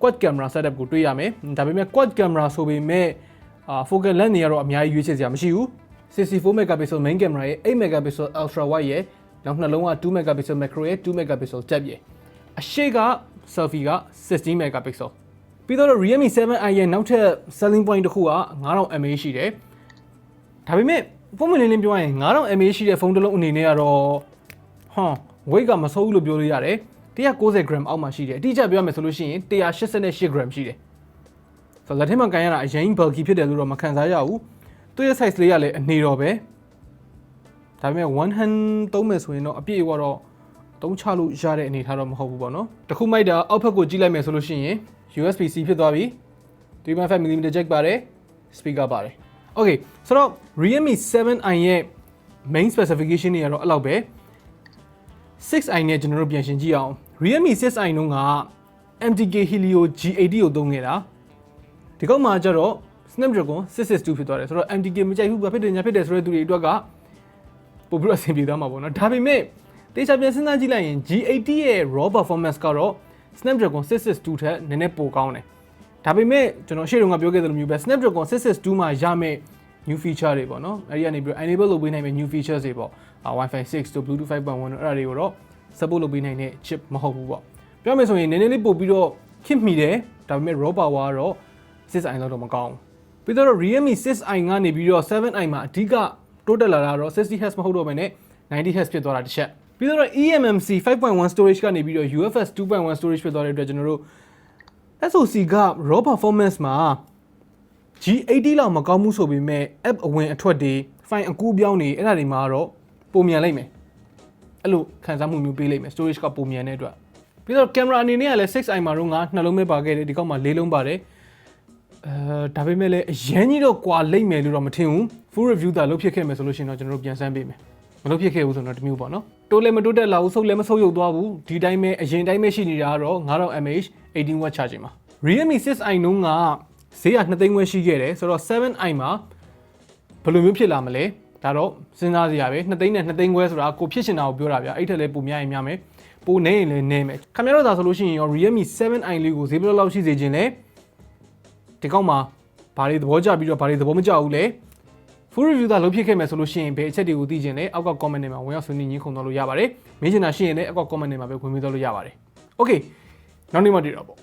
quad camera setup ကိုတွေ့ရမယ်ဒါပေမဲ့ quad camera ဆိုပေမဲ့focal length တွေကတော့အများကြီးရွေးချယ်စရာမရှိဘူး64 megapixel main camera ရဲ့8 megapixel ultra wide ရဲ့နောက်နှလုံးက2 megapixel macro ရဲ့2 megapixel depth ရဲ့အရှိက selfie က16 megapixel ပြီးတော့ realme 7i ရဲ့နောက်ထပ် selling point တစ်ခုက 9000 mAh ရှိတယ်ဒါပေမဲ့ပုံမှန်လင်းပြောရရင် 9000 mAh ရှိတဲ့ဖုန်းတစ်လုံးအနေနဲ့ကတော့weight ကမဆိုးဘူးလို့ပြောလို့ရတယ်190 gram အောက်မှာရှိတယ်အတိအကျပြောရမယ်ဆိုလို့ရှိရင်188 gram ရှိတယ်ဆိုတော့လက်ထဲမှာကန်ရတာအရင် bulky ဖြစ်တယ်လို့တော့မခံစားရဘူးသူ့ရဲ့ size လေးကလည်းအနေတော်ပဲဒါပေမဲ့ one hand သုံးမယ်ဆိုရင်တော့အပြည့်အဝတော့သုံးချလို့ရတဲ့အနေထားတော့မဟုတ်ဘူးပေါ့နော်တခုမိုက်တာအောက်ဘက်ကိုကြည့်လိုက်မယ်ဆိုလို့ရှိရင် USB-C ဖြစ်သွားပြီ 3.5mm jack ပါတယ် speaker ပါတယ် okay ဆိုတော့ realme 7i ရဲ့ main specification တွေကတော့အဲ့လောက်ပဲ 6i နဲ့ကျွန်တော်တို့ပြန်ရှင်းကြည့်အောင် realme 6i နှုန်းက MTK Helio G80 ကိုသုံးခဲ့တာဒီကောက်မှာကျတော့ Snapdragon 662ဖြစ်သွားတယ်ဆိုတော့ MTK မကြိုက်ဘူးဘာဖြစ်တယ်ညာဖြစ်တယ်ဆိုတဲ့သူတွေအတွက်ကပို့ပြီးတော့အဆင်ပြေသွားမှာပေါ့နော်ဒါပေမဲ့တေချာပြန်စဉ်းစားကြည့်လိုက်ရင် G80 ရဲ့ raw performance ကတော့ Snapdragon 662ထက်နည်းနည်းပိုကောင်းတယ်ဒါပေမဲ့ကျွန်တော်ရှေ့တုန်းကပြောခဲ့သလိုမျိုးပဲ Snapdragon 662မှာရမယ့် new feature တွေပေါ့နော်အဲဒီကနေပြီး enable လုပ်ပေးနိုင်မယ့် new features တွေပေါ့Wi-Fi 6တို့ Bluetooth 5.1တို့အဲ့ဒါတွေကိုတော့ support လုပ်ပေးနိုင်တဲ့ chip မဟုတ်ဘူးပေါ့ပြောမယ်ဆိုရင်နည်းနည်းလေးပို့ပြီးတော့ခင်မိတယ်ဒါပေမဲ့ raw power ကတော့ 6i လောက်တော့မကောင်းဘူးပြီးတော့ realme 6i ကနေပြီးတော့ 7i မှာအဓိကတိုးတက်လာတာတော့ 60Hz မဟုတ်တော့ဘဲနဲ့ 90Hz ဖြစ်သွားတာတစ်ချက်ပြီးတော့ eMMC 5.1 storage ကနေပြီးတော့ UFS 2.1 storage ဖြစ်သွားတဲ့အတွက်ကျွန်တော်တို့ SoC က raw performance မှာ G80 လောက်မကောင်းဘူးဆိုပေမဲ့ app အဝင်အထွက်တွေ file အကူးပြောင်းတွေအဲ့ဒါတွေမှာတော့ပုံမြန်လိုက်မယ်အဲ့လိုခံစားမှုမျိုးပေးလိုက်မယ် storage ကပုံမြန်တဲ့အတွက်ပြီးတော့ camera အနေနဲ့ကလည်း 6i မှာတော့ငါနှလုံးပဲပါခဲ့တယ်ဒီကောက်မှာ၄လုံးပါတယ်ဒါပေမဲ့လည်းအရင်ကြီးတော့ကွာလိမ့်မယ်လို့တော့မထင်ဘူး full review သာလုပ်ဖြစ်ခဲ့မယ်ဆိုလို့ရှိရင်တော့ကျွန်တော်တို့ပြန်ဆန်းပေးမယ်မလုပ်ဖြစ်ခဲ့ဘူးဆိုတော့တမျိုးပေါ့နော်တိုးလည်းမတိုးတက်လာဘူးဆုပ်လည်းမဆုပ်ယုတ်သွားဘူးဒီတိုင်းပဲအရင်တိုင်းပဲရှိနေတာကတော့ 9000 mAh 18W charging မှာ realme 6i နှုန်းကဈေးက2သိန်းခွဲရှိခဲ့တယ်ဆိုတော့ 7i မှာဘယ်လိုမျိုးဖြစ်လာမလဲဒါတော့စဉ်းစားစရာပဲ2သိန်းနဲ့2သိန်းခွဲဆိုတာကိုဖြစ်ချင်တာကိုပြောတာဗျအဲ့ထက်လည်းပိုများရင်များမယ်ပိုနေရင်လည်းနေမယ်ခင်ဗျားတို့သာဆိုလို့ရှိရင်ရော realme 7i လေးကိုဈေးဘယ်လောက်ရှိစေခြင်းလဲဒီကောက်မှာဘာတွေသဘောကျပြီးတော့ဘာတွေသဘောမကျဘူးလဲ full review သာလုပ်ဖြစ်ခဲ့မယ်ဆိုလို့ရှိရင်ဘယ်အချက်တွေကိုသိချင်လဲအောက်က comment တွေမှာဝင်ရောက်ဆွေးနွေးညှိခုံသွားလို့ရပါတယ်မေးချင်တာရှိရင်လည်းအောက်က comment တွေမှာပဲဝင်ပြီးသွားလို့ရပါတယ် okay နောက်နေ့မှတွေ့တော့ပေါ့